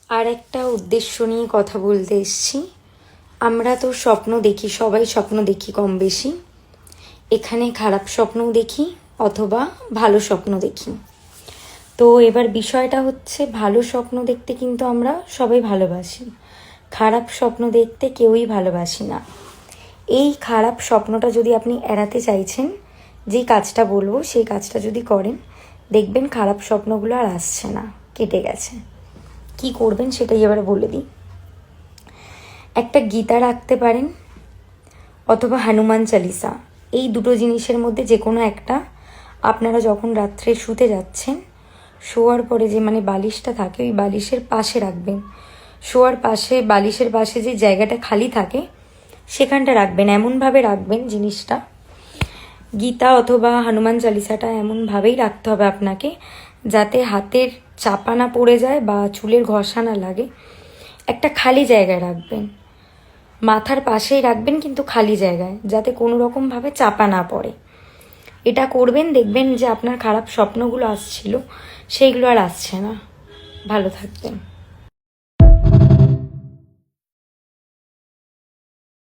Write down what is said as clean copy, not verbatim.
আর একটা উদ্দেশ্য নিয়ে কথা বলতে এসেছি। আমরা তো স্বপ্ন দেখি, সবাই স্বপ্ন দেখি কম বেশি। এখানে খারাপ স্বপ্নও দেখি অথবা ভালো স্বপ্ন দেখি। তো এবার বিষয়টা হচ্ছে, ভালো স্বপ্ন দেখতে কিন্তু আমরা সবাই ভালোবাসি, খারাপ স্বপ্ন দেখতে কেউই ভালোবাসি না। এই খারাপ স্বপ্নটা যদি আপনি এড়াতে চাইছেন, যেই কাজটা বলবো সেই কাজটা যদি করেন, দেখবেন খারাপ স্বপ্নগুলো আর আসছে না, কেটে গেছে। কি করবেন সেটাই এবার বলে দিই। একটা গীতা রাখতে পারেন অথবা হনুমান চালিসা, এই দুটো জিনিসের মধ্যে যে কোনো একটা আপনারা যখন রাত্রে শুতে যাচ্ছেন, শোয়ার পরে যে বালিশটা থাকে ওই বালিশের পাশে রাখবেন। শোয়ার পাশে, বালিশের পাশে যে জায়গাটা খালি থাকে সেখানটা রাখবেন। এমনভাবে রাখবেন জিনিসটা, গীতা অথবা হনুমান চালিসাটা এমনভাবেই রাখতে হবে আপনাকে যাতে হাতের চাপা না পড়ে যায় বা চুলের ঘষা না লাগে। একটা খালি জায়গায় রাখবেন, মাথার পাশেই রাখবেন কিন্তু খালি জায়গায়, যাতে কোনো রকমভাবে চাপা না পড়ে। এটা করবেন, দেখবেন যে আপনার খারাপ স্বপ্নগুলো আসছিল সেইগুলো আর আসছে না। ভালো থাকবেন।